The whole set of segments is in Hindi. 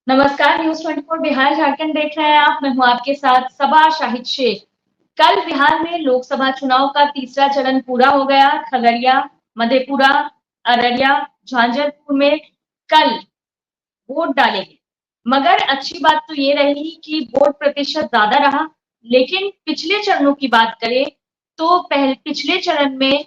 नमस्कार, न्यूज 24 बिहार झारखंड देख रहे हैं आप। मैं हूं आपके साथ सबा शाहिद शेख। कल बिहार में लोकसभा चुनाव का तीसरा चरण पूरा हो गया। खगड़िया, मधेपुरा, अररिया, झांझरपुर में कल वोट डाले गए। मगर अच्छी बात तो ये रही कि वोट प्रतिशत ज्यादा रहा। लेकिन पिछले चरणों की बात करें तो पिछले चरण में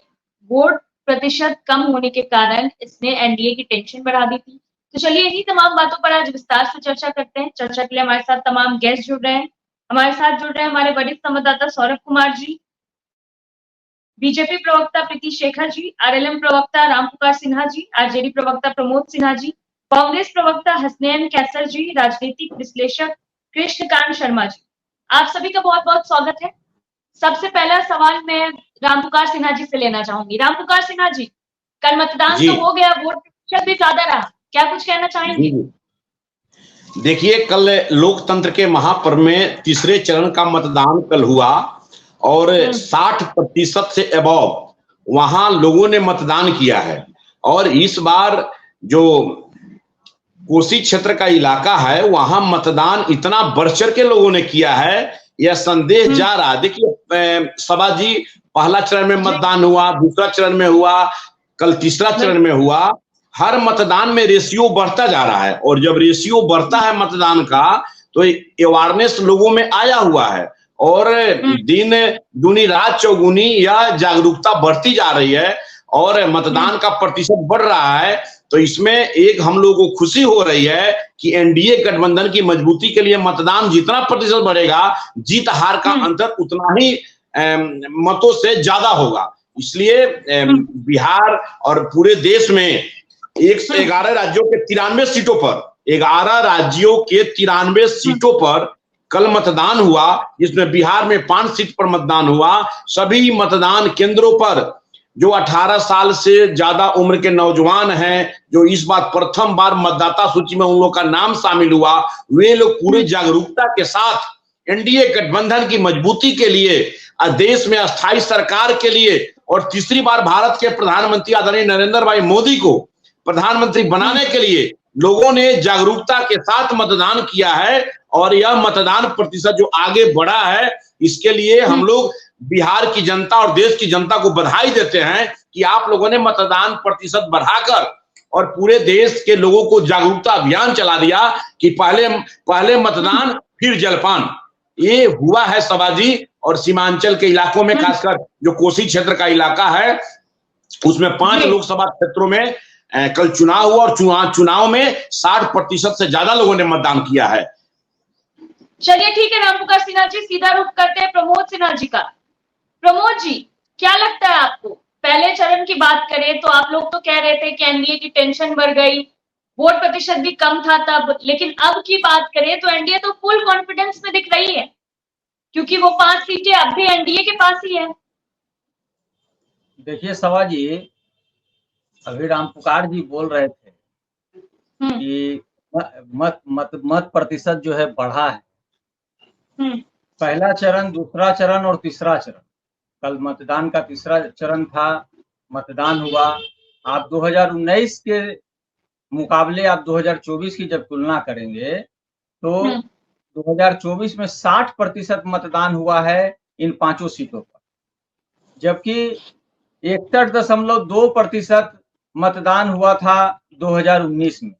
वोट प्रतिशत कम होने के कारण इसने एनडीए की टेंशन बढ़ा दी थी। तो चलिए इन्हीं तमाम बातों पर आज विस्तार से चर्चा करते हैं। चर्चा के लिए हमारे साथ तमाम गेस्ट जुड़ रहे हैं। हमारे साथ जुड़ रहे हैं हमारे वरिष्ठ संवाददाता सौरभ कुमार जी, बीजेपी प्रवक्ता प्रीति शेखर जी, आरएलएम प्रवक्ता रामपुकार सिन्हा जी, आरजेडी प्रवक्ता प्रमोद सिन्हा जी, कांग्रेस प्रवक्ता हसनैन कैसर जी, राजनीतिक विश्लेषक कृष्णकांत शर्मा जी। आप सभी का बहुत बहुत स्वागत है। सबसे पहला सवाल मैं रामपुकार सिन्हा जी से लेना चाहूंगी। रामपुकार सिन्हा जी, कल मतदान तो हो गया, वोट प्रतिशत भी ज्यादा रहा, क्या कुछ कहना चाहेंगे? देखिए, कल लोकतंत्र के महापर्व में तीसरे चरण का मतदान कल हुआ और 60% से अबव वहां लोगों ने मतदान किया है। और इस बार जो कोसी क्षेत्र का इलाका है वहां मतदान इतना बढ़ चढ़ के लोगों ने किया है, यह संदेश जा रहा है। देखिए सभा जी, पहला चरण में मतदान हुआ, दूसरा चरण में हुआ, कल तीसरा चरण में हुआ। हर मतदान में रेशियो बढ़ता जा रहा है और जब रेशियो बढ़ता है मतदान का तो अवेयरनेस लोगों में आया हुआ है और दिन दूनी रात चौगुनी यह जागरूकता बढ़ती जा रही है और मतदान का प्रतिशत बढ़ रहा है। तो इसमें एक हम लोगों को खुशी हो रही है कि एनडीए गठबंधन की मजबूती के लिए मतदान जितना प्रतिशत बढ़ेगा, जीत हार का अंतर उतना ही मतों से ज्यादा होगा। इसलिए बिहार और पूरे देश में 111 राज्यों के 93 सीटों पर 11 राज्यों के 93 सीटों पर कल मतदान हुआ, जिसमें बिहार में 5 सीट पर मतदान हुआ। सभी मतदान केंद्रों पर जो 18 साल से ज्यादा उम्र के नौजवान हैं, जो इस बार प्रथम बार मतदाता सूची में उन लोगों का नाम शामिल हुआ, वे लोग पूरी जागरूकता के साथ एनडीए गठबंधन की मजबूती के लिए, देश में अस्थायी सरकार के लिए और तीसरी बार भारत के प्रधानमंत्री आदरणीय नरेंद्र भाई मोदी को प्रधानमंत्री बनाने के लिए लोगों ने जागरूकता के साथ मतदान किया है। और यह मतदान प्रतिशत जो आगे बढ़ा है, इसके लिए हम लोग बिहार की जनता और देश की जनता को बधाई देते हैं कि आप लोगों ने मतदान प्रतिशत बढ़ाकर और पूरे देश के लोगों को जागरूकता अभियान चला दिया कि पहले मतदान फिर जलपान। ये हुआ है सभाजी। और सीमांचल के इलाकों में, खासकर जो कोसी क्षेत्र का इलाका है, उसमें 5 लोकसभा क्षेत्रों में कल चुनाव हुआ और चुनाव में 60% से ज्यादा लोगों ने मतदान किया है। चलिए ठीक है रामपुकार सिन्हा जी, सीधा रुख करते हैं प्रमोद सिन्हा जी का। प्रमोद जी, क्या लगता है आपको? पहले चरण की बात करें तो आप लोग तो कह रहे थे कि एनडीए की टेंशन बढ़ गई, वोट प्रतिशत भी कम था तब, लेकिन अब की बात करें तो एनडीए तो फुल कॉन्फिडेंस में दिख रही है, क्योंकि वो 5 सीटें अब भी एनडीए के पास ही है। देखिए सभा जी, अभी रामपुकार जी बोल रहे थे कि मत प्रतिशत जो है बढ़ा है। पहला चरण, दूसरा चरण और तीसरा चरण, कल मतदान का तीसरा चरण था, मतदान हुआ। आप 2019 के मुकाबले आप 2024 की जब तुलना करेंगे तो 2024 में 60% मतदान हुआ है इन 5 सीटों पर, जबकि 61.2% मतदान हुआ था 2019 में।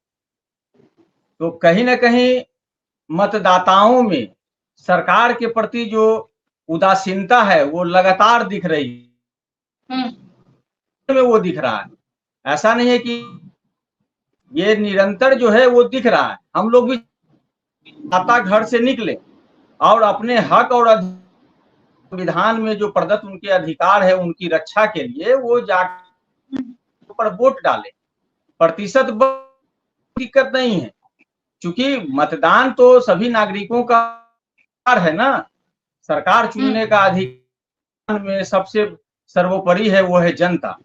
तो कहीं ना कहीं मतदाताओं में सरकार के प्रति जो उदासीनता है वो लगातार दिख रही है, वो दिख रहा है। ऐसा नहीं है कि ये निरंतर जो है वो दिख रहा है। हम लोग भी आता घर से निकले और अपने हक और संविधान में जो प्रदत्त उनके अधिकार है उनकी रक्षा के लिए वो जाकर पर वोट डाले। प्रतिशत दिक्कत नहीं है, क्योंकि मतदान तो सभी नागरिकों का है ना। सरकार चुनने का अधिकार में सबसे सर्वोपरि है वो है जनता।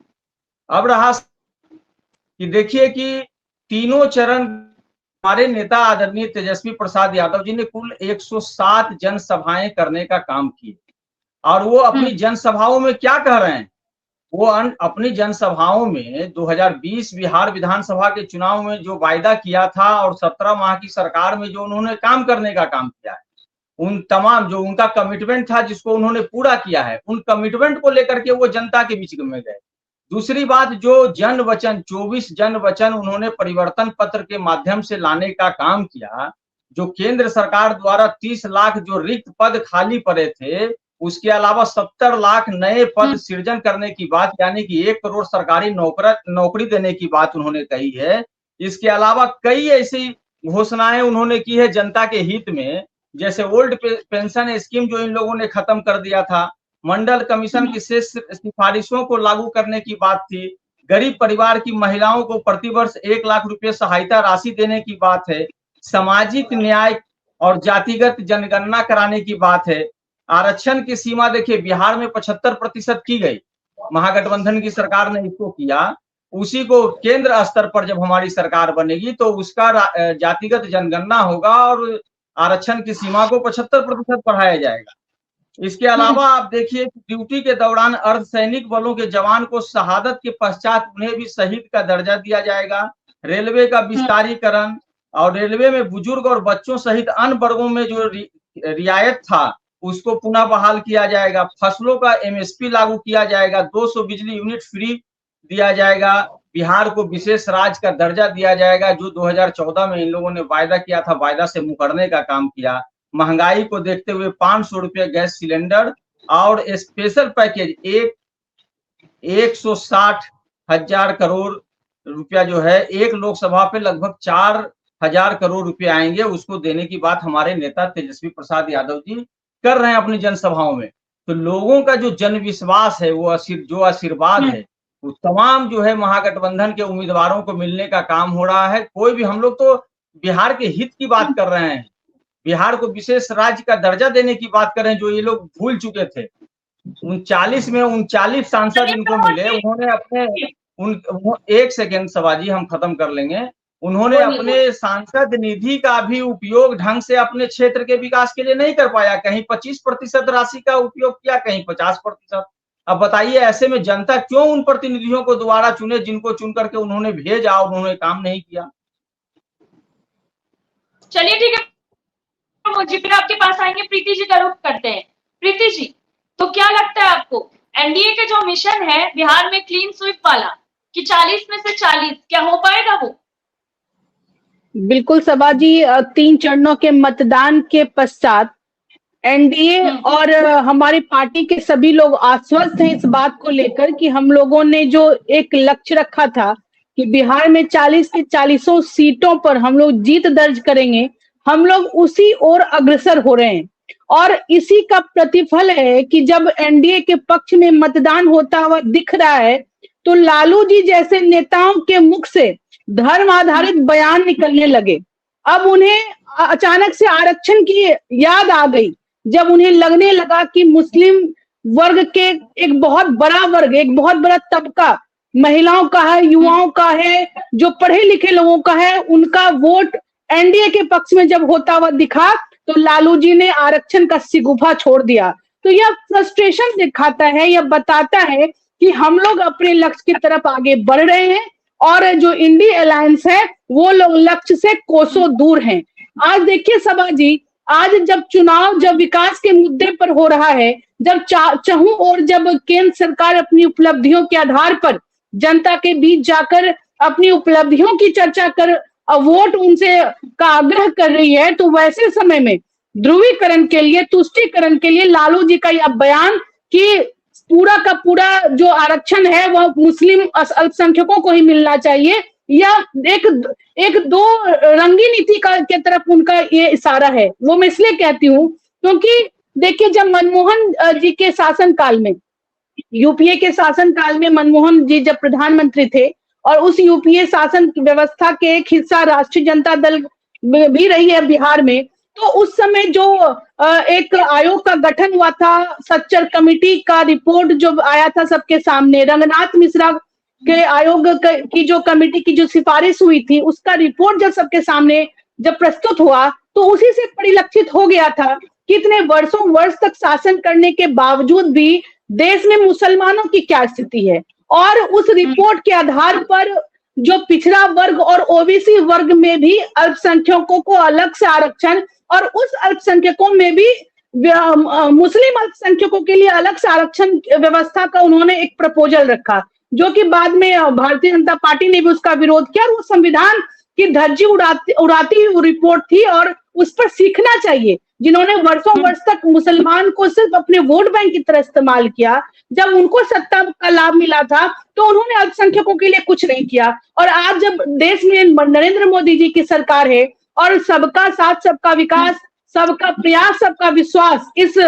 अब रहा कि देखिए कि तीनों चरण हमारे नेता आदरणीय तेजस्वी प्रसाद यादव जी ने कुल 107 जनसभाएं करने का काम किया और वो अपनी जनसभाओं में क्या कह रहे हैं वो अपनी जनसभाओं में 2020 बिहार विधानसभा के चुनाव में जो वायदा किया था और 17 माह की सरकार में जो उन्होंने काम करने का काम किया है, उन तमाम जो उनका कमिटमेंट था जिसको उन्होंने पूरा किया है, उन कमिटमेंट को लेकर के वो जनता के बीच में गए। दूसरी बात, जो जन वचन 24 जन वचन उन्होंने परिवर्तन पत्र के माध्यम से लाने का काम किया, जो केंद्र सरकार द्वारा 30 लाख जो रिक्त पद खाली पड़े थे, उसके अलावा 70 लाख नए पद सृजन करने की बात, यानी कि 1 करोड़ सरकारी नौकरी देने की बात उन्होंने कही है। इसके अलावा कई ऐसी घोषणाएं उन्होंने की है जनता के हित में, जैसे ओल्ड पेंशन स्कीम जो इन लोगों ने खत्म कर दिया था, मंडल कमीशन की शेष सिफारिशों को लागू करने की बात थी, गरीब परिवार की महिलाओं को प्रतिवर्ष 1 लाख रुपए सहायता राशि देने की बात है, सामाजिक न्याय और जातिगत जनगणना कराने की बात है। आरक्षण की सीमा देखिए बिहार में 75% की गई, महागठबंधन की सरकार ने इसको किया, उसी को केंद्र स्तर पर जब हमारी सरकार बनेगी तो उसका जातिगत जनगणना होगा और आरक्षण की सीमा को 75% बढ़ाया जाएगा। इसके अलावा आप देखिए ड्यूटी के दौरान अर्धसैनिक बलों के जवान को शहादत के पश्चात उन्हें भी शहीद का दर्जा दिया जाएगा। रेलवे का विस्तारीकरण और रेलवे में बुजुर्ग और बच्चों सहित अन्य वर्गों में जो रियायत था उसको पुनः बहाल किया जाएगा। फसलों का एमएसपी लागू किया जाएगा, 200 बिजली यूनिट फ्री दिया जाएगा, बिहार को विशेष राज्य का दर्जा दिया जाएगा, जो 2014 में इन लोगों ने वायदा किया था, वायदा से मुकरने का काम किया। महंगाई को देखते हुए 500 रुपये गैस सिलेंडर और स्पेशल पैकेज 160,000 करोड़ रुपया जो है एक लोकसभा पे लगभग 4,000 करोड़ रुपए आएंगे, उसको देने की बात हमारे नेता तेजस्वी प्रसाद यादव जी कर रहे हैं अपनी जनसभाओं में। तो लोगों का जो जन विश्वास है, वो जो आशीर्वाद है, वो तमाम जो है महागठबंधन के उम्मीदवारों को मिलने का काम हो रहा है। कोई भी, हम लोग तो बिहार के हित की बात कर रहे हैं, बिहार को विशेष राज्य का दर्जा देने की बात कर रहे हैं, जो ये लोग भूल चुके थे। 39 में 39 सांसद इनको मिले, उन्होंने अपने एक सेकेंड सभाजी हम खत्म कर लेंगे, उन्होंने अपने सांसद निधि का भी उपयोग ढंग से अपने क्षेत्र के विकास के लिए नहीं कर पाया। कहीं 25% राशि का उपयोग किया, कहीं 50%। अब बताइए ऐसे में जनता क्यों उन प्रतिनिधियों को दोबारा चुने जिनको चुन करके उन्होंने भेजा और उन्होंने काम नहीं किया। चलिए ठीक है मुझे, फिर आपके पास आएंगे। प्रीति जी का रुख करते हैं। प्रीति जी, तो क्या लगता है आपको एनडीए के जो मिशन है बिहार में क्लीन स्वीप वाला कि 40 में से 40, क्या हो पाएगा वो? बिल्कुल सबा जी, 3 चरणों के मतदान के पश्चात एनडीए और हमारी पार्टी के सभी लोग आश्वस्त हैं इस बात को लेकर कि हम लोगों ने जो एक लक्ष्य रखा था कि बिहार में 40 से 40 सीटों पर हम लोग जीत दर्ज करेंगे, हम लोग उसी ओर अग्रसर हो रहे हैं। और इसी का प्रतिफल है कि जब एनडीए के पक्ष में मतदान होता हुआ दिख रहा है तो लालू जी जैसे नेताओं के मुख से धर्म आधारित बयान निकलने लगे। अब उन्हें अचानक से आरक्षण की याद आ गई, जब उन्हें लगने लगा कि मुस्लिम वर्ग के एक बहुत बड़ा वर्ग, एक बहुत बड़ा तबका महिलाओं का है, युवाओं का है, जो पढ़े लिखे लोगों का है, उनका वोट एनडीए के पक्ष में जब होता हुआ दिखा तो लालू जी ने आरक्षण का शिगुफा छोड़ दिया। तो यह फ्रस्ट्रेशन दिखाता है, यह बताता है कि हम लोग अपने लक्ष्य की तरफ आगे बढ़ रहे हैं और जो इंडिया अलायंस है वो लोग लक्ष्य से कोसों दूर हैं। आज देखिए सबा जी, आज जब चुनाव जब विकास के मुद्दे पर हो रहा है, जब चाहूं और जब केंद्र सरकार अपनी उपलब्धियों के आधार पर जनता के बीच जाकर अपनी उपलब्धियों की चर्चा कर वोट उनसे का आग्रह कर रही है, तो वैसे समय में ध्रुवीकरण के लिए, तुष्टीकरण के लिए लालू जी का यह बयान कि पूरा का पूरा जो आरक्षण है वह मुस्लिम अल्पसंख्यकों को ही मिलना चाहिए, यह एक दो रंगी नीति के तरफ उनका ये इशारा है। वो मैं इसलिए कहती हूँ क्योंकि देखिए जब मनमोहन जी के शासनकाल में, यूपीए के शासनकाल में मनमोहन जी जब प्रधानमंत्री थे और उस यूपीए शासन व्यवस्था के एक हिस्सा राष्ट्रीय जनता दल भी रही है बिहार में, तो उस समय जो एक आयोग का गठन हुआ था, सच्चर कमेटी का रिपोर्ट जो आया था सबके सामने, रंगनाथ मिश्रा के आयोग की जो कमेटी की जो सिफारिश हुई थी, उसका रिपोर्ट जब सबके सामने जब प्रस्तुत हुआ तो उसी से परिलक्षित हो गया था कि इतने वर्ष तक शासन करने के बावजूद भी देश में मुसलमानों की क्या स्थिति है, और उस रिपोर्ट के आधार पर जो पिछड़ा वर्ग और ओबीसी वर्ग में भी अल्पसंख्यकों को अलग से आरक्षण, और उस अल्पसंख्यकों में भी मुस्लिम अल्पसंख्यकों के लिए अलग से आरक्षण व्यवस्था का उन्होंने एक प्रपोजल रखा, जो कि बाद में भारतीय जनता पार्टी ने भी उसका विरोध किया। और वो संविधान की धज्जी उड़ाती हुई रिपोर्ट थी, और उस पर सीखना चाहिए। जिन्होंने वर्षों वर्ष तक मुसलमान को सिर्फ अपने वोट बैंक की तरह इस्तेमाल किया, जब उनको सत्ता का लाभ मिला था तो उन्होंने अल्पसंख्यकों के लिए कुछ नहीं किया। और आज जब देश में नरेंद्र मोदी जी की सरकार है और सबका साथ सबका विकास, सबका प्रयास सबका विश्वास, इस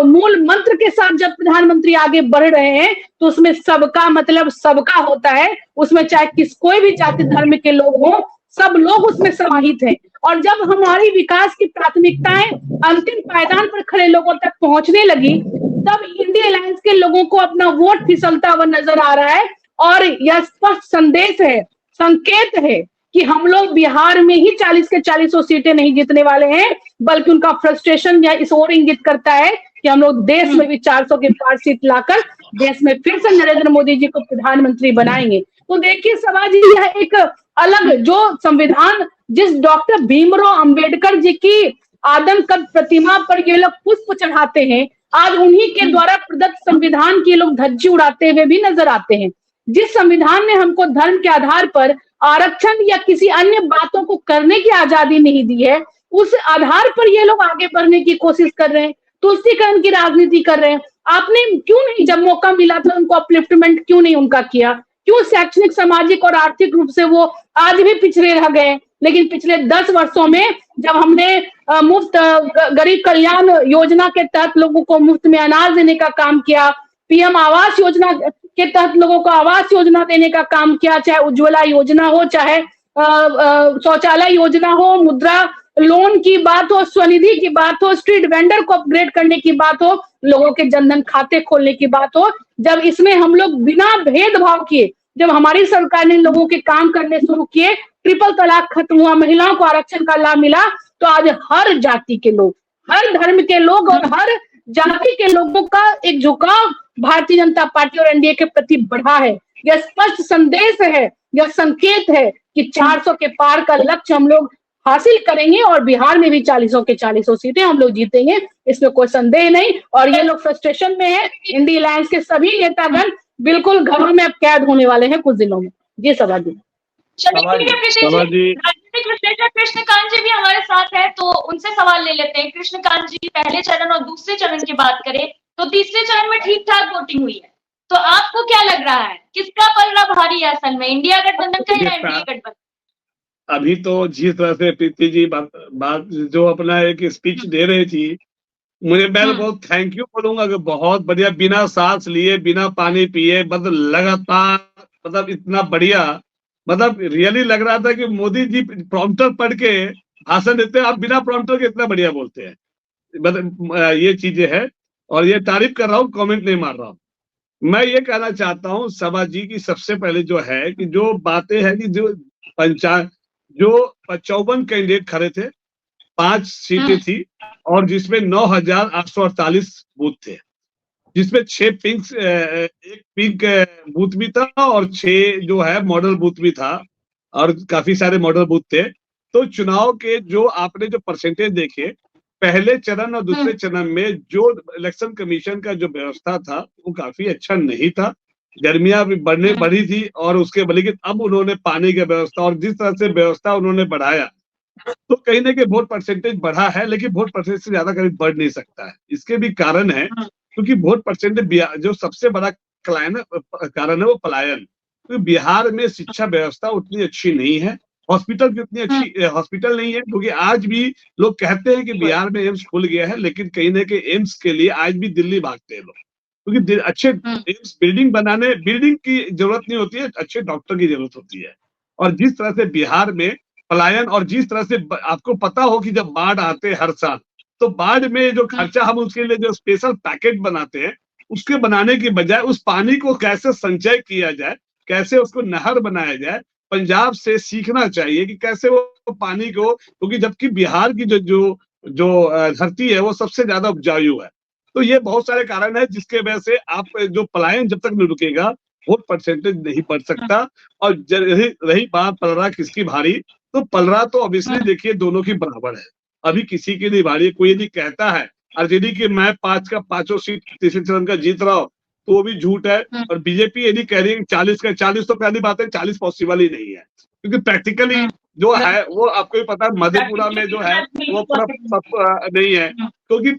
मूल मंत्र के साथ जब प्रधानमंत्री आगे बढ़ रहे हैं, तो उसमें सबका मतलब सबका होता है। उसमें चाहे कोई भी जाति धर्म के लोग हों, सब लोग उसमें समाहित हैं। और जब हमारी विकास की प्राथमिकताएं अंतिम पायदान पर खड़े लोगों तक पहुंचने लगी, तब इंडिया अलायंस के लोगों को अपना वोट फिसलता हुआ नजर आ रहा है। और यह स्पष्ट संदेश है, संकेत है कि हम लोग बिहार में ही 40 के 40 सीटें नहीं जीतने वाले हैं, बल्कि उनका फ्रस्ट्रेशन यह इस ओर इंगित करता है कि हम लोग देश में भी 400 के पार सीट लाकर देश में फिर से नरेंद्र मोदी जी को प्रधानमंत्री बनाएंगे। तो देखिए सभा जी, यह एक अलग जो संविधान, जिस डॉक्टर भीमराव अंबेडकर जी की आदमकद प्रतिमा पर ये लोग पुष्प चढ़ाते हैं, आज उन्हीं के द्वारा प्रदत्त संविधान की लोग धज्जी उड़ाते हुए भी नजर आते हैं। जिस संविधान ने हमको धर्म के आधार पर आरक्षण या किसी अन्य बातों को करने की आजादी नहीं दी है, उस आधार पर ये लोग आगे बढ़ने की कोशिश कर रहे हैं, तुष्टीकरण की राजनीति कर रहे हैं। आपने क्यों नहीं, जब मौका मिला था उनको अपलिफ्टमेंट क्यों नहीं उनका किया? क्यों शैक्षणिक, सामाजिक और आर्थिक रूप से वो आज भी पिछड़े रह गए? लेकिन पिछले 10 वर्षों में जब हमने मुफ्त गरीब कल्याण योजना के तहत लोगों को मुफ्त में अनाज देने का काम किया, पीएम आवास योजना के तहत लोगों को आवास योजना देने का काम किया, चाहे उज्ज्वला योजना हो, चाहे शौचालय योजना हो, मुद्रा लोन की बात हो, स्वनिधि की बात हो, स्ट्रीट वेंडर को अपग्रेड करने की बात हो, लोगों के जनधन खाते खोलने की बात हो, जब इसमें हम लोग बिना भेदभाव किए, जब हमारी सरकार ने लोगों के काम करने शुरू किए, ट्रिपल तलाक खत्म हुआ, महिलाओं को आरक्षण का लाभ मिला, तो आज हर जाति के लोग, हर धर्म के लोग और हर जाति के लोगों का एक झुकाव भारतीय जनता पार्टी और एनडीए के प्रति बढ़ा है। यह स्पष्ट संदेश है, यह संकेत है कि 400 के पार का लक्ष्य हम लोग हासिल करेंगे और बिहार में भी 40 के 40 सीटें हम लोग जीतेंगे, इसमें कोई संदेह नहीं। और ये लोग फ्रस्ट्रेशन में है, इंडिया अलायंस के सभी नेतागण बिल्कुल घरों में अब कैद होने वाले हैं कुछ दिनों में। जी सभा जी। राजनीतिक विश्लेषक कृष्णकांत जी भी हमारे साथ है, तो उनसे सवाल ले लेते हैं। कृष्णकांत जी, पहले चरण और दूसरे चरण की बात करें तो तीसरे चरण में ठीक ठाक वोटिंग हुई है, तो आपको क्या लग रहा है, किसका पलड़ा भारी है असल में, इंडिया गठबंधन का या एनडीए गठबंधन? अभी तो जिस तरह से प्रीति जी बात जो अपना एक स्पीच दे रही थी, मुझे मैं बहुत थैंक यू बोलूंगा कि बहुत बढ़िया, बिना सांस लिए, बिना पानी पिए, मतलब लगातार, मतलब इतना बढ़िया, मतलब रियली लग रहा था कि मोदी जी प्रॉम्प्टर पढ़ के भाषण देते हैं, आप बिना प्रॉम्प्टर के इतना बढ़िया बोलते हैं। मतलब ये चीजें है, और ये तारीफ कर रहा हूँ, कमेंट नहीं मार रहा हूँ। मैं ये कहना चाहता हूँ सभा जी की, सबसे पहले जो है कि जो बातें हैं कि जो पंचायत, जो 54 कैंडिडेट खड़े थे, 5 सीटें थी, और जिसमें 9,848 बूथ थे, जिसमें 6 एक पिंक बूथ भी था और 6 जो है मॉडल बूथ भी था, और काफी सारे मॉडल बूथ थे। तो चुनाव के जो आपने जो परसेंटेज देखे, पहले चरण और दूसरे चरण में जो इलेक्शन कमीशन का जो व्यवस्था था वो काफी अच्छा नहीं था। गर्मियां भी बढ़ी थी, और उसके लेकिन अब उन्होंने पानी की व्यवस्था और जिस तरह से व्यवस्था उन्होंने बढ़ाया, तो कहीं ना कहीं वोट परसेंटेज बढ़ा है, लेकिन वोट परसेंटेज से ज्यादा कभी बढ़ नहीं सकता है। इसके भी कारण है, क्योंकि वोट परसेंटेज जो सबसे बड़ा कारण है वो पलायन, क्योंकि बिहार में शिक्षा व्यवस्था उतनी अच्छी नहीं है, हॉस्पिटल की उतनी अच्छी हॉस्पिटल नहीं है, क्योंकि आज भी लोग कहते हैं कि बिहार में एम्स खुल गया है, लेकिन कहीं ना कहीं एम्स के लिए आज भी दिल्ली भागते हैं लोग, क्योंकि अच्छे एम्स बिल्डिंग की जरूरत नहीं होती है, अच्छे डॉक्टर की जरूरत होती है। और जिस तरह से बिहार में पलायन, और जिस तरह से आपको पता हो कि जब बाढ़ आते हर साल, तो बाढ़ में जो खर्चा हम उसके लिए जो स्पेशल पैकेट बनाते हैं, उसके बनाने की बजाय उस पानी को कैसे संचय किया जाए, कैसे उसको नहर बनाया जाए, पंजाब से सीखना चाहिए कि कैसे वो पानी को, क्योंकि जबकि बिहार की जो धरती है वो सबसे ज्यादा उपजाऊ है, तो ये बहुत सारे कारण है जिसके वजह से आप जो पलायन जब तक नहीं रुकेगा वोट परसेंटेज नहीं बढ़ सकता। और रही बात पलरा किसकी भारी, तो पलरा तो ऑब्वियसली देखिए दोनों की बराबर है, अभी किसी की नहीं भारी। कोई यदि कहता है आरजेडी की मैं 5 का 5 सीट तीसरे चरण का जीत रहा हूँ तो वो भी झूठ है। और बीजेपी यदि कह रही है 40 का 40, तो पहली बात है 40 पॉसिबल ही नहीं है, क्योंकि प्रैक्टिकली जो है वो आपको ही पता है मधेपुरा में जो है वो पूरा नहीं है। क्योंकि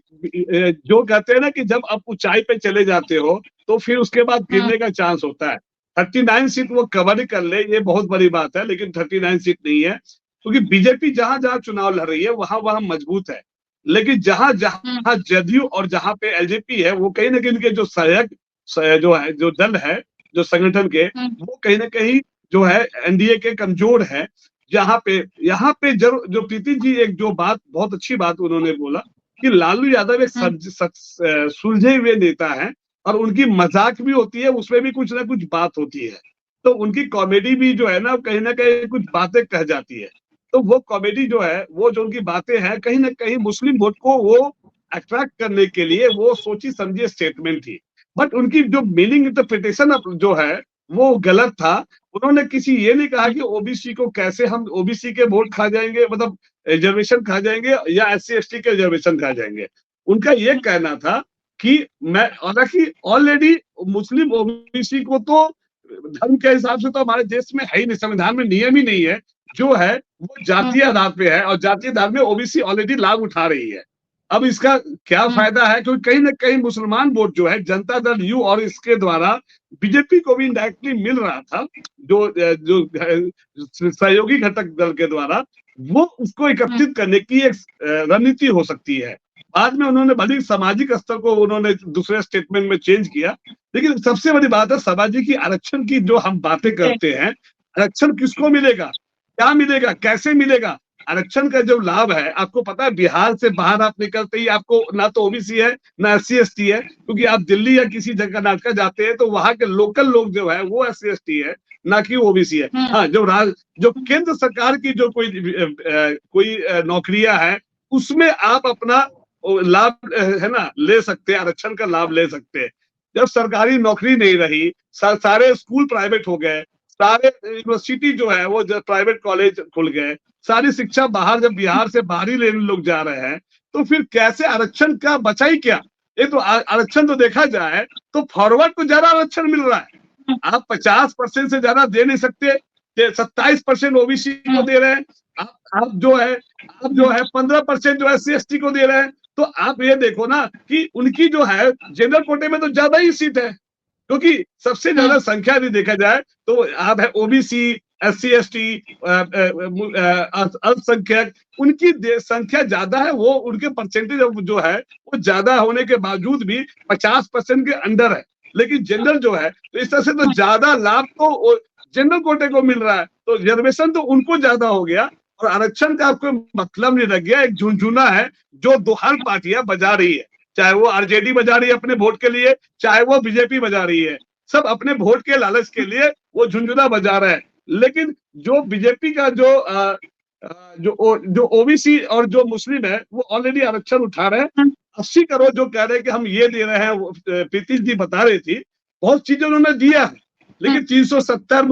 जो कहते हैं ना कि जब आप ऊंचाई पे चले जाते हो तो फिर उसके बाद गिरने का चांस होता है। 39 सीट वो कवर कर ले ये बहुत बड़ी बात है, लेकिन 39 सीट नहीं है, क्योंकि बीजेपी जहां जहां चुनाव लड़ रही है वहां वहां मजबूत है। लेकिन जहां जहां जदयू और जहां पे एलजेपी है वो कहीं ना कहीं इनके जो सहायक जो है जो दल है जो संगठन के वो कहीं ना कहीं जो है एनडीए के कमजोर है। यहाँ पे जो प्रीति जी एक जो बात बहुत अच्छी बात उन्होंने बोला कि लालू यादव एक सुलझे हुए नेता है और उनकी मजाक भी होती है, उसमें भी कुछ ना कुछ बात होती है, तो उनकी कॉमेडी भी जो है ना कहीं कुछ बातें कह जाती है। तो वो कॉमेडी जो है वो जो उनकी बातें हैं कहीं ना कहीं मुस्लिम वोट को वो अट्रैक्ट करने के लिए वो सोची समझी स्टेटमेंट थी। बट उनकी जो मीनिंग इंटरप्रिटेशन जो है वो गलत था। उन्होंने किसी ये नहीं कहा कि ओबीसी को कैसे हम ओबीसी के वोट खा जाएंगे, मतलब रिजर्वेशन खा जाएंगे या एससी एसटी के रिजर्वेशन खा जाएंगे। उनका ये कहना था कि मैं हालांकि ऑलरेडी मुस्लिम ओबीसी को तो धर्म के हिसाब से तो हमारे देश में है ही नहीं, संविधान में नियम ही नहीं है, जो है वो जातीय आधार पे है और जातीय आधार में ओबीसी ऑलरेडी लाभ उठा रही है। अब इसका क्या फायदा है, क्योंकि कहीं ना कहीं मुसलमान वोट जो है जनता दल यू और इसके द्वारा बीजेपी को भी इनडायरेक्टली मिल रहा था, जो सहयोगी घटक दल के द्वारा, वो उसको एकत्रित करने की एक रणनीति हो सकती है। बाद में उन्होंने भले सामाजिक स्तर को उन्होंने दूसरे स्टेटमेंट में चेंज किया, लेकिन सबसे बड़ी बात है सामाजिक आरक्षण की जो हम बातें करते हैं, आरक्षण किसको मिलेगा, क्या मिलेगा, कैसे मिलेगा। आरक्षण का जो लाभ है आपको पता है, बिहार से बाहर आप निकलते ही आपको ना तो ओबीसी है ना एससी एसटी है, क्योंकि आप दिल्ली या किसी जगह कर्नाटक जाते हैं तो वहां के लोकल लोग जो है वो एससी एसटी है ना कि ओबीसी है। हाँ, जो केंद्र सरकार की जो कोई नौकरियां है उसमें आप अपना लाभ है ना ले सकते हैं, आरक्षण का लाभ ले सकते हैं। जब सरकारी नौकरी नहीं रही, सारे स्कूल प्राइवेट हो गए, सारे यूनिवर्सिटी जो है वो प्राइवेट कॉलेज खुल गए, सारी शिक्षा बाहर, जब बिहार से बाहरी लेने लोग जा रहे हैं तो फिर कैसे आरक्षण का बचा ही क्या। ये तो आरक्षण तो देखा जाए तो फॉरवर्ड को ज्यादा आरक्षण मिल रहा है, आप 50% से ज्यादा दे नहीं सकते, 27% ओबीसी को दे रहे हैं, आप जो है 15% जो है एससी एसटी को दे रहे हैं। तो आप ये देखो ना कि उनकी जो है जनरल कोटे में तो ज्यादा ही सीट है, क्योंकि सबसे ज्यादा संख्या यदि देखा जाए तो आप है ओबीसी, एससी एसटी, अल्पसंख्यक, उनकी संख्या ज्यादा है, वो उनके परसेंटेज जो है वो ज्यादा होने के बावजूद भी 50% के अंडर है। लेकिन जनरल जो है तो इस तरह से तो ज्यादा लाभ तो जनरल कोटे को मिल रहा है, तो रिजर्वेशन तो उनको ज्यादा हो गया और आरक्षण का आपको मतलब नहीं रह गया। एक झुनझुना है जो दो हर पार्टियां बजा रही है, चाहे वो आरजेडी बजा रही है अपने वोट के लिए, चाहे वो बीजेपी बजा रही है, सब अपने वोट के लालच के लिए वो झुनझुना बजा रहे हैं। लेकिन जो बीजेपी का जो ओबीसी और जो मुस्लिम है वो ऑलरेडी आरक्षण उठा रहे हैं। 80 करोड़ जो कह रहे हैं कि हम ये दे रहे हैं, प्रीति जी बता रही थी, बहुत चीजें उन्होंने दिया है, लेकिन 370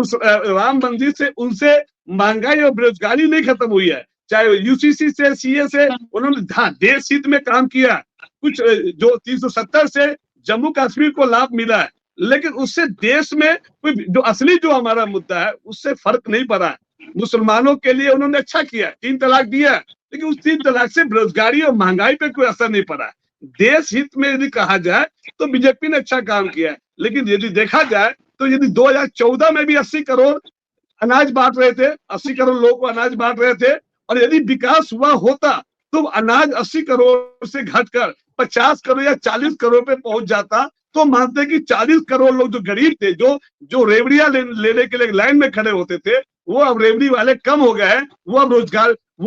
राम मंदिर से उनसे महंगाई और बेरोजगारी नहीं खत्म हुई है। चाहे यूसीसी से, सीए से उन्होंने हाँ देश हित में काम किया, कुछ जो 370 से जम्मू कश्मीर को लाभ मिला है, लेकिन उससे देश में कोई जो असली जो हमारा मुद्दा है उससे फर्क नहीं पड़ा है। मुसलमानों के लिए उन्होंने अच्छा किया, 3 तलाक दिया, लेकिन उस 3 तलाक से बेरोजगारी और महंगाई पे कोई असर नहीं पड़ा है। देश हित में यदि कहा जाए तो बीजेपी ने अच्छा काम किया है, लेकिन यदि देखा जाए तो यदि 2014 में भी 80 करोड़ अनाज बांट रहे थे, 80 करोड़ लोगों को अनाज बांट रहे थे, और यदि विकास हुआ होता तो अनाज 80 करोड़ से घटकर 50 करोड़ या 40 करोड़ पे पहुंच जाता, तो मानते हैं कि 40 करोड़ लोग जो गरीब थे, जो रेवड़ियां लेने के लिए लाइन में खड़े होते थे, वो अब रेवड़ी वाले कम हो गए हैं, वो अब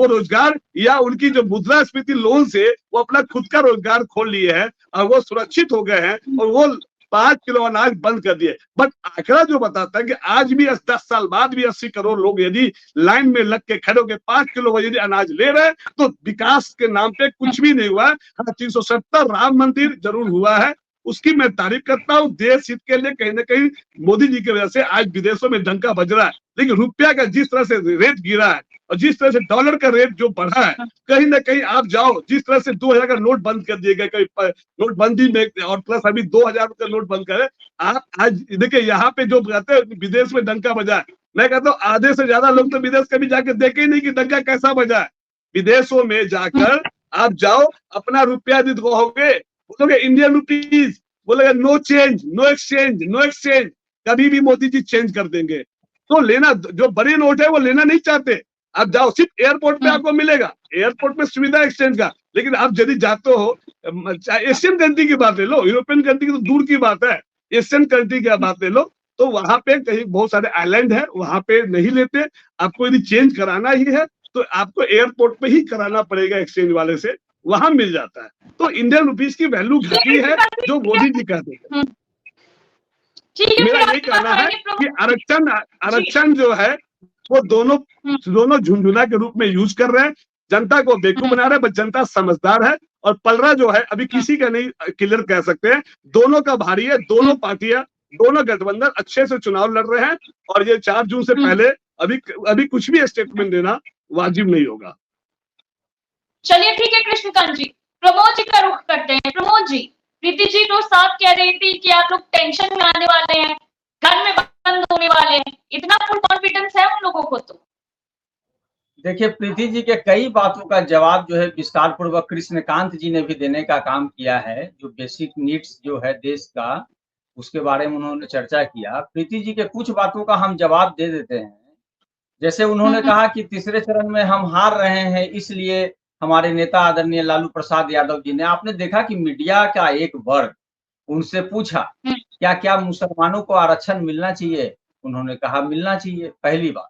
रोजगार या उनकी जो मुद्रास्फीति लोन से वो अपना खुद का रोजगार खोल लिए हैं और वो सुरक्षित हो गए हैं और वो 5 किलो अनाज बंद कर दिए। बट आंकड़ा जो बताता है कि आज भी 10 साल बाद भी 80 करोड़ लोग यदि लाइन में लग के खड़े होकर 5 किलो यदि अनाज ले रहे हैं तो विकास के नाम पे कुछ भी नहीं हुआ। हाँ, 370 राम मंदिर जरूर हुआ है, उसकी मैं तारीफ करता हूँ। देश हित के लिए कहीं ना कहीं मोदी जी की वजह से आज विदेशों में डंका बज रहा है, लेकिन रुपया का जिस तरह से रेट गिरा है और जिस तरह से डॉलर का रेट जो बढ़ा है, कहीं ना कहीं आप जाओ, जिस तरह से 2000 का नोट बंद कर दिए गए, कहीं नोटबंदी में, और प्लस अभी 2000 का नोट बंद करे। आप आज देखिए यहाँ पे जो कहते हैं विदेश में डंका बजा है, मैं कहता हूँ आधे से ज्यादा लोग तो विदेश कभी जाके देखे ही नहीं कि डंका कैसा बजा है। विदेशों में जाकर आप जाओ, अपना रुपया दिखाओगे, बोलोगे इंडियन रुपीज, बोलेगा no change, no exchange, no exchange, कभी भी मोदी जी चेंज कर देंगे। तो लेना, जो बड़े नोट है वो लेना नहीं चाहते। आप जाओ, सिर्फ एयरपोर्ट पे आपको मिलेगा, एयरपोर्ट में सुविधा एक्सचेंज का, लेकिन आप यदि जाते हो, एशियन कंट्री की बात ले लो, यूरोपियन कंट्री की तो दूर की बात है, एशियन कंट्री की बात ले लो, तो वहां पे कहीं बहुत सारे आइलैंड है, वहां पे नहीं लेते। आपको यदि चेंज कराना ही है तो आपको एयरपोर्ट पे ही कराना पड़ेगा एक्सचेंज वाले से, वहां मिल जाता है। तो इंडियन रुपीस की वैल्यू घटी है, जो मोदी जी कहते हैं। मेरा यही कहना है कि आरक्षण जो है वो दोनों झुंझुना के रूप में यूज कर रहे हैं, जनता को बेवकूफ बना रहे हैं, बट जनता समझदार है। और पलड़ा जो है अभी किसी का नहीं क्लियर कह सकते हैं, दोनों का भारी है, दोनों पार्टियां, दोनों गठबंधन अच्छे से चुनाव लड़ रहे हैं, और ये 4 जून से पहले अभी कुछ भी स्टेटमेंट देना वाजिब नहीं होगा। चलिए ठीक है कृष्णकांत जी, प्रमोद जी का रुख करते हैं। प्रमोद जी, प्रीति जी तो साफ कह रही थी कि आप लोग टेंशन में आने वाले हैं, घर में बंद होने वाले हैं, इतना फुल कॉन्फिडेंस है उन लोगों को? तो देखिए, प्रीति जी के कई बातों का जवाब जो है विस्तार पूर्वक कृष्णकांत जी ने भी देने का काम किया है। जो बेसिक नीड्स जो है देश का, उसके बारे में उन्होंने चर्चा किया। प्रीति जी के कुछ बातों का हम जवाब दे देते हैं। जैसे उन्होंने कहा कि तीसरे चरण में हम हार रहे हैं, इसलिए हमारे नेता आदरणीय लालू प्रसाद यादव जी ने, आपने देखा कि मीडिया का एक वर्ग उनसे पूछा क्या क्या मुसलमानों को आरक्षण मिलना चाहिए, उन्होंने कहा मिलना चाहिए। पहली बात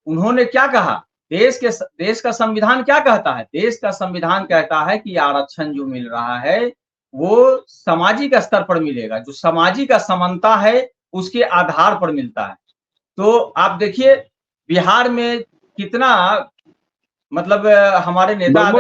उन्होंने क्या कहा, देश का संविधान क्या कहता है? देश का संविधान कहता है कि आरक्षण जो मिल रहा है वो सामाजिक स्तर पर मिलेगा, जो सामाजिक असमानता है उसके आधार पर मिलता है। तो आप देखिए बिहार में कितना, मतलब हमारे नेता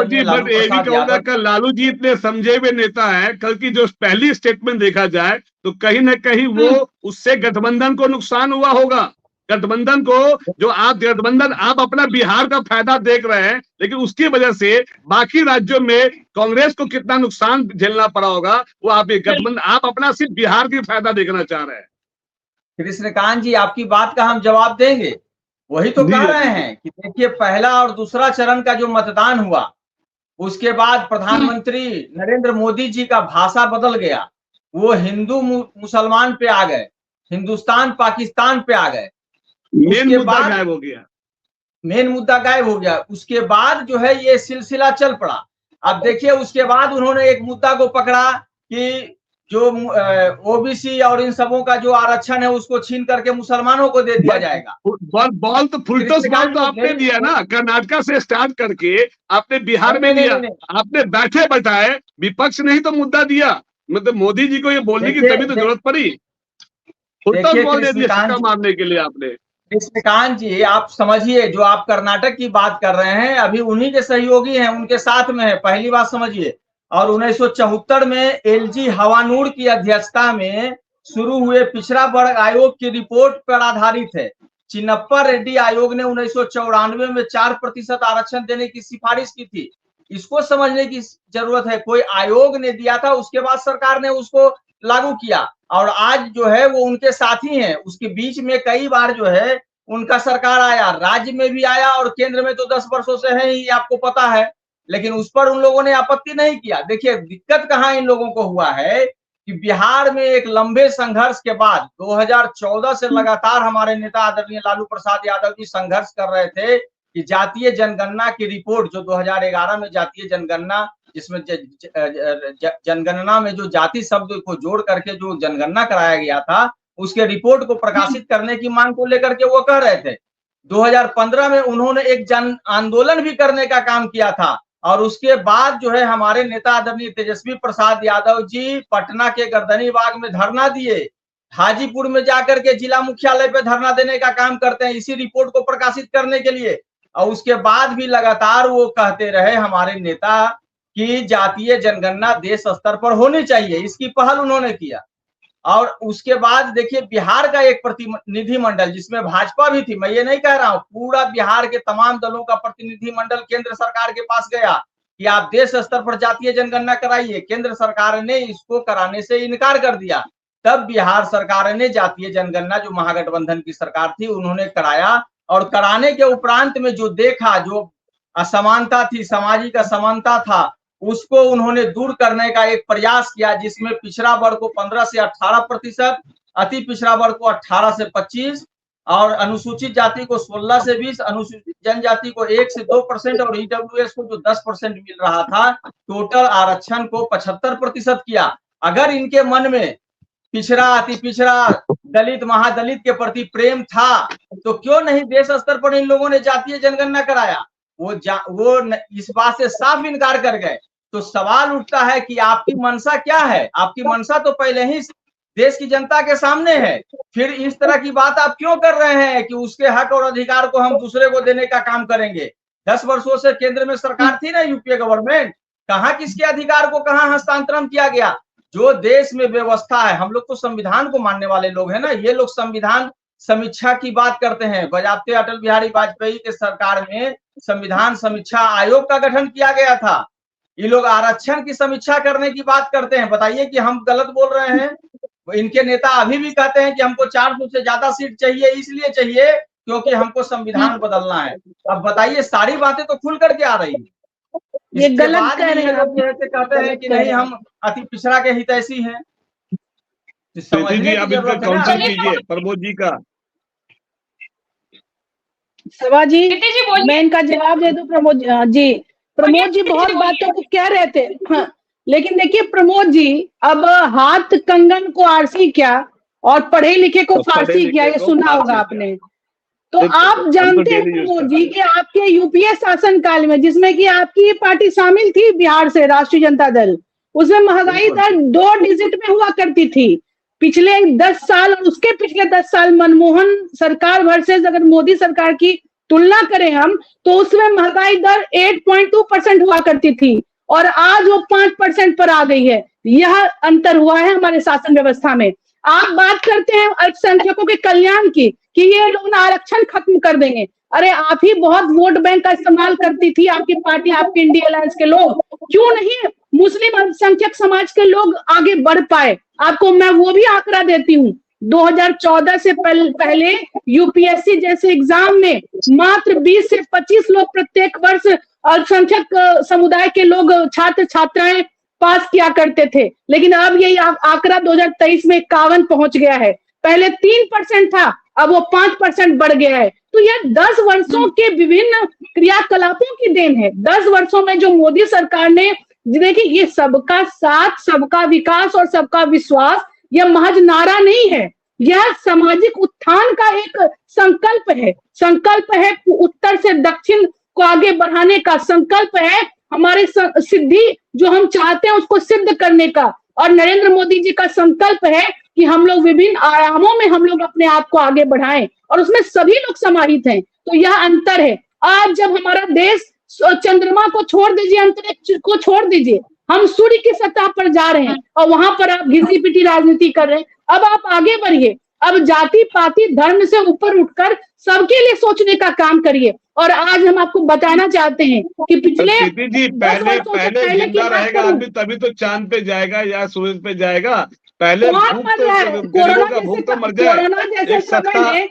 कल लालू जी इतने समझे हुए नेता है, कल की जो पहली स्टेटमेंट देखा जाए तो कहीं ना कहीं वो उससे गठबंधन को नुकसान हुआ होगा। गठबंधन को, जो आप अपना बिहार का फायदा देख रहे हैं, लेकिन उसकी वजह से बाकी राज्यों में कांग्रेस को कितना नुकसान झेलना पड़ा होगा, वो आप अपना सिर्फ बिहार की फायदा देखना चाह रहे हैं। कृष्णकांत जी, आपकी बात का हम जवाब देंगे। वही तो कह रहे हैं कि देखिए पहला और दूसरा चरण का जो मतदान हुआ, उसके बाद प्रधानमंत्री नरेंद्र मोदी जी का भाषा बदल गया। वो हिंदू मुसलमान पे आ गए, हिंदुस्तान पाकिस्तान पे आ गए। मेन मुद्दा गायब हो गया। मेन मुद्दा गायब हो गया। उसके बाद जो है ये सिलसिला चल पड़ा। अब देखिए उसके बाद उन्होंने एक मुद्दा को पकड़ा कि जो ओबीसी और इन सबों का जो आरक्षण है उसको छीन करके मुसलमानों को दे दिया जाएगा। बॉल तो फुलटस बॉल तो आपने दिया ना, कर्नाटका से स्टार्ट करके आपने बिहार में दिया। आपने बैठे बैठाए विपक्ष ने ही तो मुद्दा दिया, मतलब मोदी जी को ये बोलने की तभी तो जरूरत पड़ी। फुलटस बॉल दे दिया सिक्का मारने के लिए आपने। कृष्णकांत जी, आप समझिए, जो आप कर्नाटक की बात कर रहे हैं अभी उन्हीं के सहयोगी हैं, उनके साथ में है, पहली बात समझिए। और 1974 में एलजी हवानूर की अध्यक्षता में शुरू हुए पिछड़ा वर्ग आयोग की रिपोर्ट पर आधारित है। चिन्नप्पा रेड्डी आयोग ने 1994 में 4% आरक्षण देने की सिफारिश की थी। इसको समझने की जरूरत है, कोई आयोग ने दिया था, उसके बाद सरकार ने उसको लागू किया, और आज जो है वो उनके साथी हैं। उसके बीच में कई बार जो है उनका सरकार आया, राज्य में भी आया और केंद्र में तो 10 वर्षों से है ही, आपको पता है, लेकिन उस पर उन लोगों ने आपत्ति नहीं किया। देखिए दिक्कत कहाँ इन लोगों को हुआ है कि बिहार में एक लंबे संघर्ष के बाद 2014 से लगातार हमारे नेता आदरणीय लालू प्रसाद यादव जी संघर्ष कर रहे थे कि जातीय जनगणना की रिपोर्ट, जो 2011 में जातीय जनगणना, जिसमें जनगणना में जो जाति शब्द को जोड़ करके जो जनगणना कराया गया था, उसके रिपोर्ट को प्रकाशित करने की मांग को लेकर के वो कह रहे थे। 2015 में उन्होंने एक जन आंदोलन भी करने का काम किया था, और उसके बाद जो है हमारे नेता आदरणीय तेजस्वी प्रसाद यादव जी पटना के गर्दनी बाग में धरना दिए, हाजीपुर में जाकर के जिला मुख्यालय पे धरना देने का काम करते हैं इसी रिपोर्ट को प्रकाशित करने के लिए। और उसके बाद भी लगातार वो कहते रहे हमारे नेता कि जातीय जनगणना देश स्तर पर होनी चाहिए, इसकी पहल उन्होंने किया। और उसके बाद देखिए बिहार का एक प्रतिनिधि मंडल जिसमें भाजपा भी थी, मैं ये नहीं कह रहा हूं, पूरा बिहार के तमाम दलों का प्रतिनिधि मंडल केंद्र सरकार के पास गया कि आप देश स्तर पर जातीय जनगणना कराइए। केंद्र सरकार ने इसको कराने से इनकार कर दिया। तब बिहार सरकार ने जातीय जनगणना, जो महागठबंधन की सरकार थी, उन्होंने कराया। और कराने के उपरांत में जो देखा, जो असमानता थी, सामाजिक असमानता था, उसको उन्होंने दूर करने का एक प्रयास किया, जिसमें पिछड़ा वर्ग को 15 से 18%, अति पिछड़ा वर्ग को 18 से 25 और अनुसूचित जाति को 16 से 20, अनुसूचित जनजाति को 1 से 2% और ईडब्ल्यूएस को जो 10% मिल रहा था, टोटल आरक्षण को 75% किया। अगर इनके मन में पिछड़ा, अति पिछड़ा, दलित, महादलित के प्रति प्रेम था तो क्यों नहीं देश स्तर पर इन लोगों ने जातीय जनगणना कराया? वो इस बात से साफ इनकार कर गए। तो सवाल उठता है कि आपकी मंशा क्या है? आपकी मंशा तो पहले ही देश की जनता के सामने है, फिर इस तरह की बात आप क्यों कर रहे हैं कि उसके हक और अधिकार को हम दूसरे को देने का काम करेंगे? 10 वर्षों से केंद्र में सरकार थी ना, यूपीए गवर्नमेंट, कहाँ किसके अधिकार को कहाँ हस्तांतरण किया गया? जो देश में व्यवस्था है, हम लोग तो संविधान को मानने वाले लोग हैं ना, ये लोग संविधान समीक्षा की बात करते हैं। बजाबते अटल बिहारी वाजपेयी के सरकार में संविधान समीक्षा आयोग का गठन किया गया था। ये लोग आरक्षण की समीक्षा करने की बात करते हैं। बताइए कि हम गलत बोल रहे हैं? इनके नेता अभी भी कहते हैं कि हमको 400 से ज्यादा सीट चाहिए, इसलिए चाहिए क्योंकि हमको संविधान बदलना है। अब बताइए, सारी बातें तो खुल करके आ रही है। ये गलत कह रहे हैं आप। कहते हैं कि नहीं हम अति पिछड़ा के हितैषी हैं। जी आप इनका काउंसिल कीजिए प्रमोद जी का। सभा जी मैं इनका जवाब दे दूं। प्रमोद जी बहुत बातों को कह रहे थे, हाँ, लेकिन देखिए प्रमोद जी, अब हाथ कंगन को आरसी क्या और पढ़े लिखे को फारसी क्या, ये सुना होगा आपने। तो आप जानते हैं प्रमोद जी कि आपके यूपीए शासन काल में, जिसमें कि आपकी पार्टी शामिल थी बिहार से, राष्ट्रीय जनता दल, उसमें महंगाई दर 2 डिजिट में हुआ करती थी। पिछले 10 साल और उसके पिछले 10 साल मनमोहन सरकार वर्सेस अगर मोदी सरकार की तुलना करें हम, तो उसमें महंगाई दर 8.2% हुआ करती थी और आज वो 5% पर आ गई है। यह अंतर हुआ है हमारे शासन व्यवस्था में। आप बात करते हैं अल्पसंख्यकों के कल्याण की कि ये लोग आरक्षण खत्म कर देंगे। अरे आप ही बहुत वोट बैंक का इस्तेमाल करती थी आपकी पार्टी, आपके इंडिया अलायंस के लोग, क्यों नहीं मुस्लिम अल्पसंख्यक समाज के लोग आगे बढ़ पाए? आपको मैं वो भी आंकड़ा देती हूँ। 2014 से पहले यूपीएससी जैसे एग्जाम में मात्र 20 से 25 लोग प्रत्येक वर्ष अल्पसंख्यक समुदाय के लोग, छात्र छात्राएं पास किया करते थे, लेकिन अब यही आंकड़ा 2023 में 51 पहुंच गया है। पहले 3% था, अब वो 5% बढ़ गया है। तो यह 10 वर्षों के विभिन्न क्रियाकलापों की देन है। 10 वर्षों में जो मोदी सरकार ने, देखिए ये सबका साथ, सबका विकास और सबका विश्वास, यह महज नारा नहीं है, यह सामाजिक उत्थान का एक संकल्प है। संकल्प है उत्तर से दक्षिण को आगे बढ़ाने का, संकल्प है हमारे सिद्धि जो हम चाहते हैं उसको सिद्ध करने का। और नरेंद्र मोदी जी का संकल्प है कि हम लोग विभिन्न आयामों में हम लोग अपने आप को आगे बढ़ाएं और उसमें सभी लोग समाहित हैं। तो यह अंतर है। आज जब हमारा देश चंद्रमा को छोड़ दीजिए, अंतरिक्ष को छोड़ दीजिए, हम सूर्य की सतह पर जा रहे हैं और वहां पर आप घिसी पिटी राजनीति कर रहे हैं। अब आप आगे बढ़िए, अब जाति पाति धर्म से ऊपर उठकर सबके लिए सोचने का काम करिए। और आज हम आपको बताना चाहते हैं कि पिछले जी पहले जिंदा रहेगा आदमी तभी तो चांद पे जाएगा या सूरज पे जाएगा। पहले भूख तो मर जाए। कोरोना जैसे समय में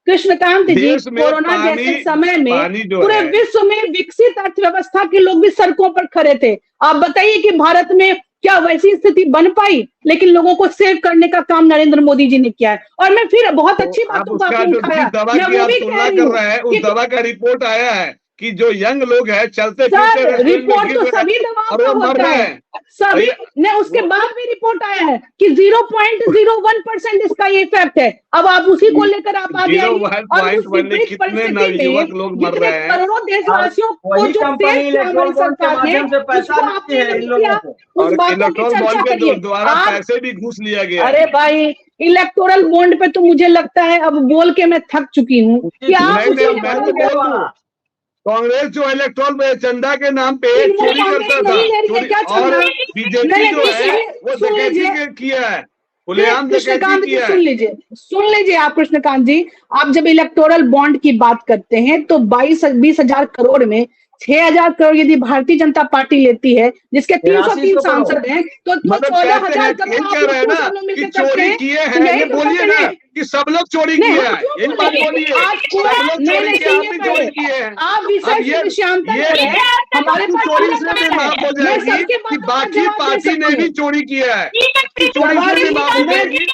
कृष्णकांत जी, कोरोना जैसे समय में पूरे विश्व में विकसित अर्थव्यवस्था के लोग भी सड़कों पर खड़े थे। आप बताइए कि भारत में क्या वैसी स्थिति बन पाई? लेकिन लोगों को सेव करने का काम नरेंद्र मोदी जी ने किया है। और मैं फिर बहुत अच्छी बातों को आपने उठाया, मैं वो भी कह रही हूं उस दवा का रिपोर्ट आया है कि जो यंग लोग हैं चलते फिरते रिपोर्ट तो सभी दवाओं का होता है, सभी ने, उसके बाद भी रिपोर्ट आया है कि 0.01% इसका इफेक्ट है। अब आप उसी को लेकर आप आगे आइए और उस विपरीत परिस्थिति में जितने करोड़ों देशवासियों को जो टेस्ट किया हमारी सरकार ने, उसको आपने नहीं किया, उस बातों की चर्चा करिए। पैसे भी घूस लिया गया। अरे भाई, इलेक्टोरल बॉन्ड पे तो मुझे लगता है अब बोल के मैं थक चुकी हूँ कि आप कांग्रेस जो इलेक्ट्रॉल चंदा के नाम पे चोरी करता था, और बीजेपी जो है वो डकैती किया है, खुलेआम कृष्णकांत डकैती जी, किया है। सुन लीजिए आप कृष्णकांत जी, आप जब इलेक्टोरल बॉन्ड की बात करते हैं तो 20 हजार करोड़ में 6,000 करोड़ यदि भारतीय जनता पार्टी लेती है, जिसके 303 सांसद हैं, तो 14,000 करोड़ कि चोरी किए हैं, ये बोलिए ना कि सब लोग चोरी किए हैं, यही बात बोलिए, सब लोग चोरी किए हैं। आप विषयांतर हमारे चोरी से भी माफ हो जाएगी कि बाकी पार्टी ने भी चोरी किया है, चोरी से भी माफ हो जाएगी।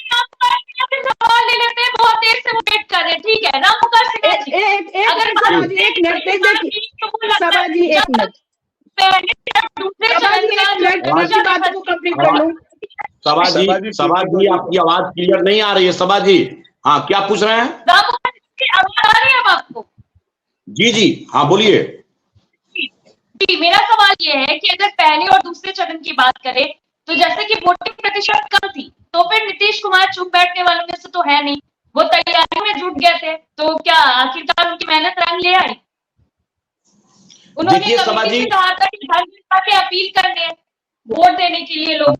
सवाल ले लेते हैं, बहुत देर से वो वेट कर रहे हैं, ठीक है ना मुकर सिंह जी? एक मिनट बात को कंप्लीट कर लूं। सभा जी आपकी आवाज क्लियर नहीं आ रही है। सभा जी, हाँ क्या पूछ रहे हैं? आवाज आ रही है आपको? जी हाँ बोलिए। जी, मेरा सवाल ये है कि अगर पहले और दूसरे चरण की बात करें तो जैसे कि वोटिंग प्रतिशत कम थी, तो फिर नीतीश कुमार चुप बैठने वालों में से तो है नहीं, वो तैयारी में जुट गए थे, तो क्या आखिरकार उनकी मेहनत रंग ले आई? उन्होंने कभी कहा था कि घर में जाके अपील करने, वोट देने के लिए लोग।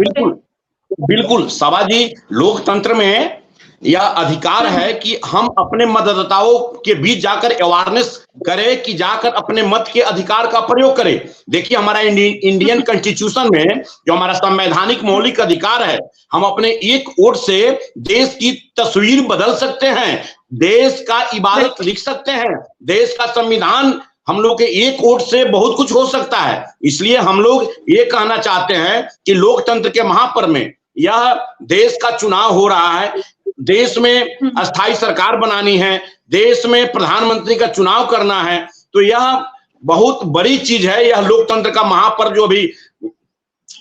बिल्कुल सभा जी, लोकतंत्र में यह अधिकार है कि हम अपने मतदाताओं के बीच जाकर अवेयरनेस करें, कि जाकर अपने मत के अधिकार का प्रयोग करें। देखिए हमारा इंडियन कॉन्स्टिट्यूशन में जो हमारा संवैधानिक मौलिक अधिकार है, हम अपने एक वोट से देश की तस्वीर बदल सकते हैं, देश का इबारत लिख सकते हैं, देश का संविधान हम लोग के एक वोट से बहुत कुछ हो सकता है। इसलिए हम लोग ये कहना चाहते हैं कि लोकतंत्र के महापर्व में यह देश का चुनाव हो रहा है, देश में अस्थायी सरकार बनानी है, देश में प्रधानमंत्री का चुनाव करना है, तो यह बहुत बड़ी चीज है। यह लोकतंत्र का महापर्व जो अभी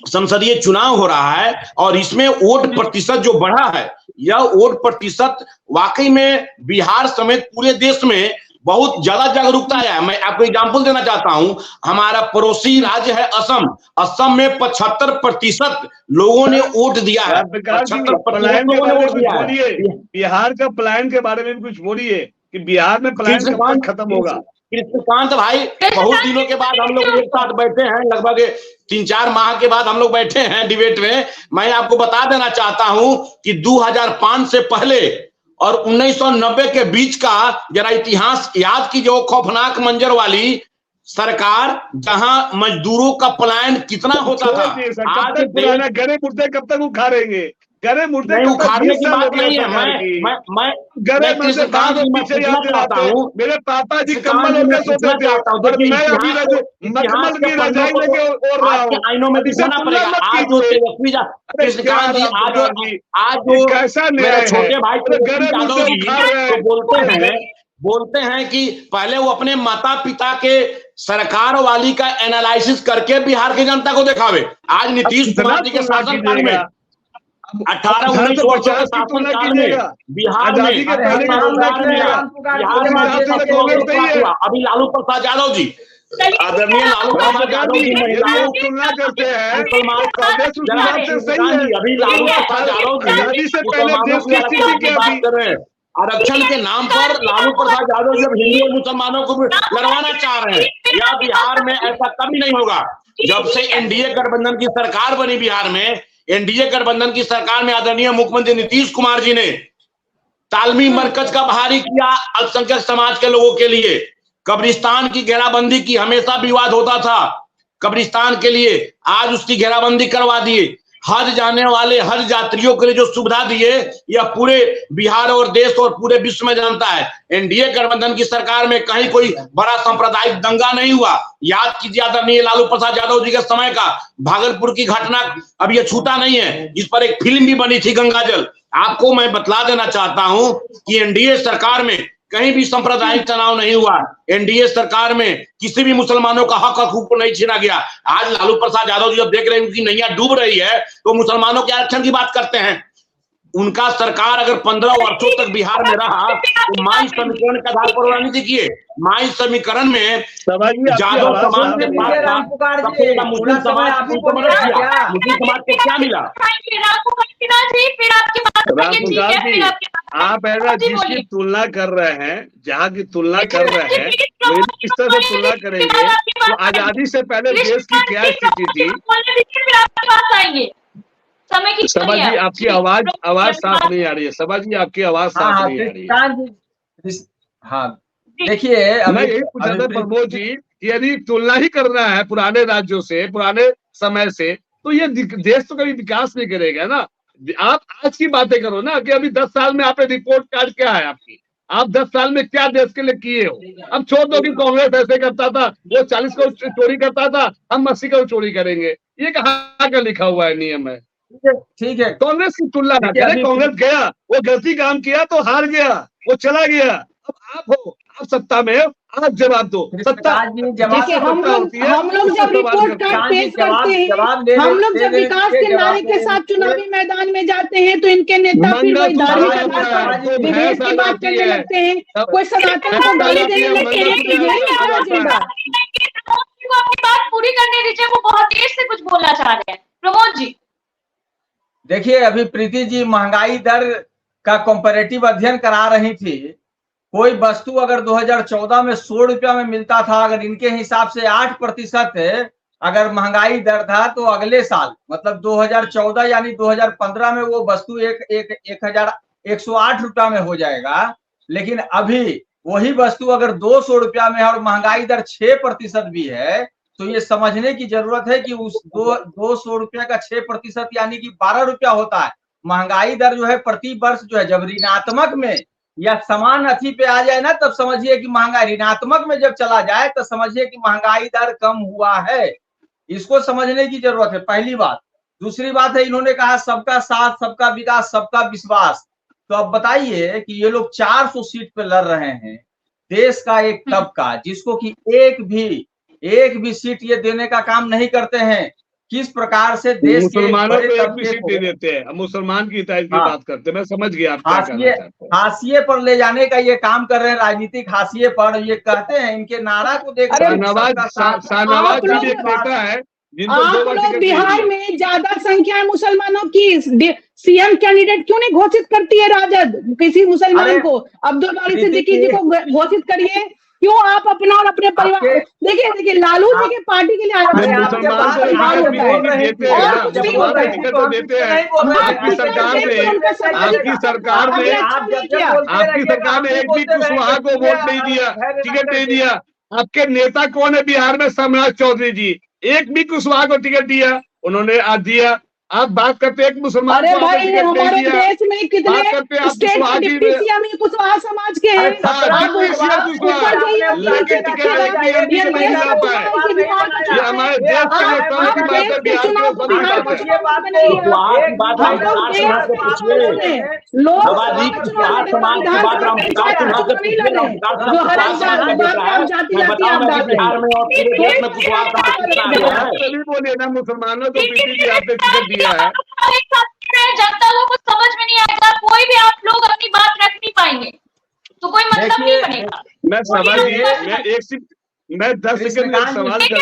संसदीय चुनाव हो रहा है, और इसमें वोट प्रतिशत जो बढ़ा है, यह वोट प्रतिशत वाकई में बिहार समेत पूरे देश में बहुत ज्यादा जागरूकता है। मैं आपको एग्जाम्पल देना चाहता हूं, हमारा पड़ोसी राज्य है असम, असम में 75% लोगों ने वोट दिया है। 75% लोगों ने वोट दिया है। बिहार का प्लान के बारे में भी कुछ बोलिए कि बिहार में प्लान कब खत्म होगा? कृष्णकांत भाई, बहुत दिनों के बाद हम लोग एक साथ बैठे हैं, लगभग 3-4 माह के बाद हम लोग बैठे हैं डिबेट में। मैं आपको बता देना चाहता हूं कि 2005 से पहले और 1990 के बीच का जरा इतिहास याद की, जो खौफनाक मंजर वाली सरकार, जहां मजदूरों का पलायन कितना होता था। आज गरे मुर्दे कब तक उखाड़ेंगे? गरे मुर्दे नहीं उखाड़ने की बात नहीं है। मैं गरे मुर्दे मेरे पापा जी कम्बल होकर सोते थे, और मैं अभी मखमल की रजाई लेके ओढ़ रहा हूं। आईनों में दिखाना पड़ेगा। आज जो तेजस्वी कृष्णकांत जी, आज जो मेरे छोटे भाई यादव जी तो बोलते हैं कि पहले वो अपने माता पिता के सरकार वाली का एनालिसिस करके बिहार की जनता को दिखावे। आज नीतीश कुमार जी के शासनकाल में 18-19 वर्षों के शासनकाल में बिहार में अभी लालू प्रसाद यादव जी, आदरणीय लालू प्रसाद यादव जी महिलाओं तुलना करते हैं, अभी लालू प्रसाद यादव जी बात कर रहे हैं। आरक्षण के नाम पर लालू प्रसाद यादव जब हिंदू और मुसलमानों को लड़वाना चाह रहे हैं, या बिहार में ऐसा कभी नहीं होगा। जब से एनडीए गठबंधन की सरकार बनी बिहार में, एनडीए गठबंधन की सरकार में आदरणीय मुख्यमंत्री नीतीश कुमार जी ने तालमी मरकज का बहाली किया अल्पसंख्यक समाज के लोगों के लिए। कब्रिस्तान की घेराबंदी की, हमेशा विवाद होता था कब्रिस्तान के लिए, आज उसकी घेराबंदी करवा दिए। हज जाने वाले हज यात्रियों के लिए जो सुविधा दिए, यह पूरे बिहार और देश और पूरे विश्व में जानता है। एनडीए गठबंधन की सरकार में कहीं कोई बड़ा सांप्रदायिक दंगा नहीं हुआ। याद कीजिए आदरणीय लालू प्रसाद यादव जी के समय का भागलपुर की घटना, अब यह छूटा नहीं है, जिस पर एक फिल्म भी बनी थी गंगाजल। आपको मैं बतला देना चाहता हूं कि एनडीए सरकार में कहीं भी सांप्रदायिक तनाव नहीं हुआ। एनडीए सरकार में किसी भी मुसलमानों का हक हकूक को नहीं छीना गया। आज लालू प्रसाद यादव जी जब देख रहे हैं उनकी नैया डूब रही है तो मुसलमानों के आरक्षण की बात करते हैं। उनका सरकार अगर 15 वर्षों तक बिहार में रहा तो माई समीकरण के आधार पर राजनीति किए। माई समीकरण में जादव समाज के पास मुस्लिम समाज को क्या मिला? आप ऐसा जिसकी तुलना कर रहे हैं, जहाँ की तुलना कर रहे हैं, इस तरह से तुलना करेंगे तो आजादी से पहले देश की क्या स्थिति थी? समय की सभा जी आपकी आवाज साफ नहीं आ रही है। सभा जी आपकी आवाज साफ नहीं आ रही है। हाँ देखिए, मैं यही पूछा था प्रमोद जी, यदि तुलना ही करना है पुराने राज्यों से, पुराने समय से, तो ये देश तो कभी विकास नहीं करेगा ना। आप आज की बातें करो ना कि अभी 10 साल में आपने रिपोर्ट कार्ड क्या है आपकी, आप 10 साल में क्या देश के लिए किए हो। अब छोड़ दो कि कांग्रेस ऐसे करता था, वो 40 करोड़ चोरी करता था, हम 80 करोड़ चोरी करेंगे, ये कहाँ का लिखा हुआ है नियम है? ठीक है, कांग्रेस की तुलना ना करें। कांग्रेस गया, वो गलती काम किया तो हार गया, वो चला गया। अब आप हो, आप सत्ता में हो, आप जवाब दो। सत्ता हम लोग जब रिपोर्ट कार्ड पेश करते हैं, हम लोग जब विकास के नारे के साथ चुनावी मैदान में जाते हैं तो इनके नेता फिर वही धार्मिक आधार पर विभेद की बात करने लगते हैं। कोई सनातन को गाली देने लगते हैं कि यही हमारा एजेंडा। अपनी बात पूरी करने दीजिए, वो बहुत देर से कुछ बोलना चाह रहे हैं। प्रमोद जी देखिए, अभी प्रीति जी महंगाई दर का कंपैरेटिव अध्ययन करा रही थी। कोई वस्तु अगर 2014 में 100 रुपया में मिलता था, अगर इनके हिसाब से 8% अगर महंगाई दर था, तो अगले साल मतलब 2014 यानी 2015 में वो वस्तु 1,108 रुपया में हो जाएगा। लेकिन अभी वही वस्तु अगर 200 रुपया में है और महंगाई दर 6% भी है, तो ये समझने की जरूरत है कि उस 200 रुपया का 6% यानी कि 12 रुपया होता है। महंगाई दर जो है प्रति वर्ष जो है जब ऋणात्मक में या समान अथी पे आ जाए ना, तब समझिए कि महंगाई ऋणात्मक में जब चला जाए तो समझिए कि महंगाई दर कम हुआ है। इसको समझने की जरूरत है, पहली बात। दूसरी बात है, इन्होंने कहा सबका साथ, सबका विकास, सबका विश्वास। तो अब बताइए कि ये लोग 400 सीट पे लड़ रहे हैं, देश का एक तबका जिसको कि एक भी सीट ये देने का काम नहीं करते हैं, किस प्रकार से देश मुसलमानों को एक भी सीट दे देते हैं। मुसलमान की हिदायत की बात करते हैं। मैं समझ गया आप क्या कहना चाहते हैं। हाशिए पर ले जाने का ये काम कर रहे हैं, राजनीतिक हाशिए पर। ये कहते हैं, इनके नारा को देख शाहनवाज जी एक नेता है आप लोग बिहार में ज्यादा संख्या है मुसलमानों की, सीएम कैंडिडेट क्यों नहीं घोषित करती है राजद किसी मुसलमान को? अब्दुल बारी सिद्दीकी जी को घोषित करिए। क्यों आप अपना और अपने परिवार, देखिए लालू जी के पार्टी के लिए आपकी सरकार ने एक भी कुशवाहा को वोट नहीं दिया, टिकट नहीं दिया। आपके नेता कौन है बिहार में? सम्राट चौधरी जी, एक भी कुशवाहा को टिकट दिया? उन्होंने आज दिया। आप बात करते हैं एक मुसलमान को हमारे देश में कितने स्टेट डिप्टी सीएम कुशवाहा समाज के हैं। हमारे देश बोलिए ना, मुसलमानों को आपने टिकट दिया है। जनता को कुछ समझ में नहीं आएगा, कोई भी आप लोग अपनी बात रख नहीं पाएंगे तो कोई मतलब नहीं बनेगा। मैं समझिए, मैं 10 सेकंड में सवाल करके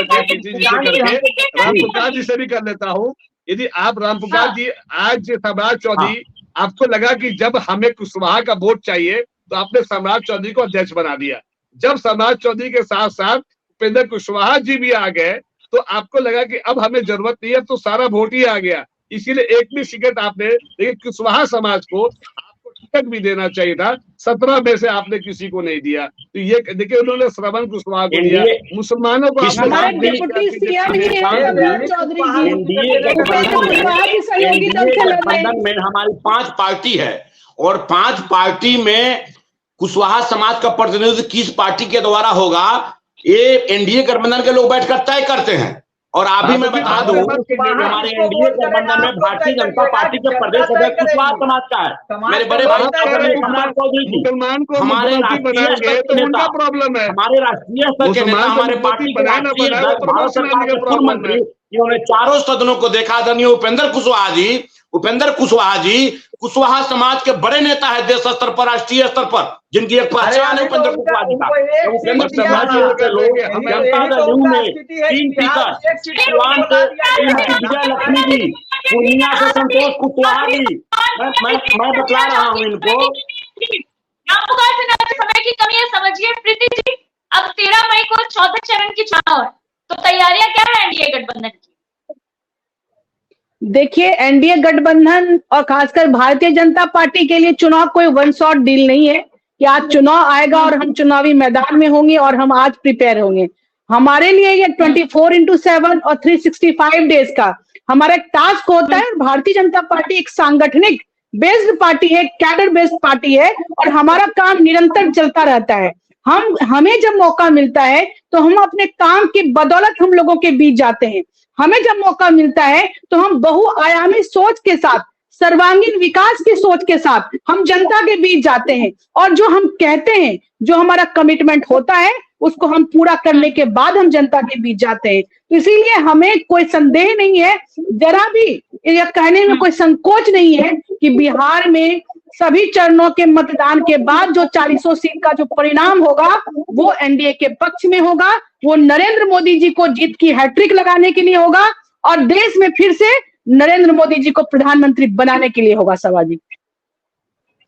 रामपुकार जी से भी कर लेता हूँ। यदि आप रामपुकार जी, आज सम्राट चौधरी, आपको लगा कि जब हमें कुशवाहा का वोट चाहिए तो आपने सम्राट चौधरी को अध्यक्ष बना दिया। जब सम्राट चौधरी के साथ साथ उपेंद्र कुशवाहा जी भी आ गए तो आपको लगा कि अब हमें जरूरत नहीं है, तो सारा वोट ही आ गया। इसीलिए एक भी टिकट आपने, लेकिन कुशवाहा समाज को आपको टिकट भी देना चाहिए था। 17 में से आपने किसी को नहीं दिया। तो ये देखिए, उन्होंने श्रवण कुशवाहा को दिया, मुसलमानों को में हमारी 5 पार्टी है और 5 पार्टी में कुशवाहा समाज का प्रतिनिधित्व किस पार्टी के द्वारा होगा, ये एनडीए गठबंधन के लोग बैठकर तय करते हैं। और अभी मैं बता दूं कि हमारे एनडीए गठबंधन में भारतीय जनता पार्टी के प्रदेश अध्यक्ष कुशवाहा समाज का है, मेरे बड़े भाई समाज चौधरी जी, मुसलमान को हमारे मुख्यमंत्री बनाएंगे तो उनका प्रॉब्लम है। हमारे राष्ट्रीय स्तर के नेता, हमारे पार्टी के राष्ट्रीय अध्यक्ष, भारत सरकार के पूर्व मंत्री, इन्होंने चारों सदनों को देखा। आदरणीय उपेंद्र कुशवाहा जी कुशवाहा समाज के बड़े नेता है देश स्तर पर, राष्ट्रीय स्तर पर, जिनकी एक पहचान है उपेंद्र कुशवाहा जी का। उपेंद्र समाज के लोग जनता दल में 3 टिकट, सिवान से विजय लक्ष्मी जी, पूर्णिया से संतोष कुशवाहा जी, मैं बतला रहा हूँ इनको। समय की कमी है, समझिए प्रीति जी। अब 13 मई को चौथे चरण की चुनाव है, तो तैयारियां क्या है एनडीए गठबंधन की? देखिए, एनडीए गठबंधन और खासकर भारतीय जनता पार्टी के लिए चुनाव कोई वन शॉट डील नहीं है कि आज चुनाव आएगा और हम चुनावी मैदान में होंगे और हम आज प्रिपेयर होंगे। हमारे लिए ये 24/7 और 365 डेज का हमारा एक टास्क होता है। भारतीय जनता पार्टी एक सांगठनिक बेस्ड पार्टी है, कैडर बेस्ड पार्टी है, और हमारा काम निरंतर चलता रहता है। हमें जब मौका मिलता है तो हम अपने काम की बदौलत हम लोगों के बीच जाते हैं। हमें जब मौका मिलता है तो हम बहुआयामी सोच के साथ, सर्वांगीण विकास की सोच के साथ हम जनता के बीच जाते हैं, और जो हम कहते हैं, जो हमारा कमिटमेंट होता है, उसको हम पूरा करने के बाद हम जनता के बीच जाते हैं। तो इसीलिए हमें कोई संदेह नहीं है, जरा भी यह कहने में कोई संकोच नहीं है कि बिहार में सभी चरणों के मतदान के बाद जो 400 सीट का जो परिणाम होगा वो एनडीए के पक्ष में होगा। वो नरेंद्र मोदी जी को जीत की हैट्रिक लगाने के लिए होगा और देश में फिर से नरेंद्र मोदी जी को प्रधानमंत्री बनाने के लिए होगा। सभा जी,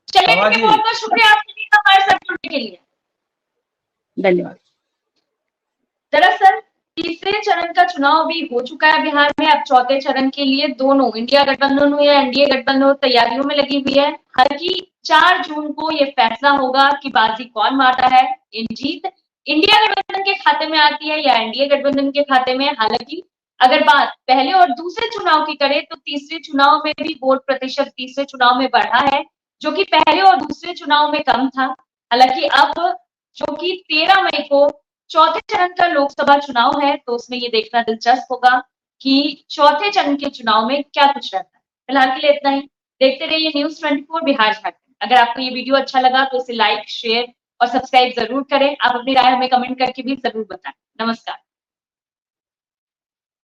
चलिए, बहुत बहुत शुक्रिया आपके हमारे साथ जुड़ने के लिए, धन्यवाद। दरअसल तीसरे चरण का चुनाव भी हो चुका है बिहार में। अब चौथे चरण के लिए दोनों इंडिया गठबंधन हो या एनडीए गठबंधन हो तैयारियों में लगी हुई है। हालांकि 4 जून को यह फैसला होगा कि बाजी कौन मारता है। इन जीत इंडिया गठबंधन के खाते में आती है या एनडीए गठबंधन के खाते में। हालांकि अगर बात पहले और दूसरे चुनाव की करें तो तीसरे चुनाव में भी वोट प्रतिशत तीसरे चुनाव में बढ़ा है, जो कि पहले और दूसरे चुनाव में कम था। हालांकि अब जो कि 13 मई को चौथे चरण का लोकसभा चुनाव है, तो उसमें ये देखना दिलचस्प होगा कि चौथे चरण के चुनाव में क्या कुछ रहता है। फिलहाल के लिए इतना ही। देखते रहिए न्यूज़ 24 बिहार झारखंड। अगर आपको ये वीडियो अच्छा लगा तो इसे लाइक, शेयर और सब्सक्राइब जरूर करें। आप अपनी राय हमें कमेंट करके भी जरूर बताएं। नमस्कार।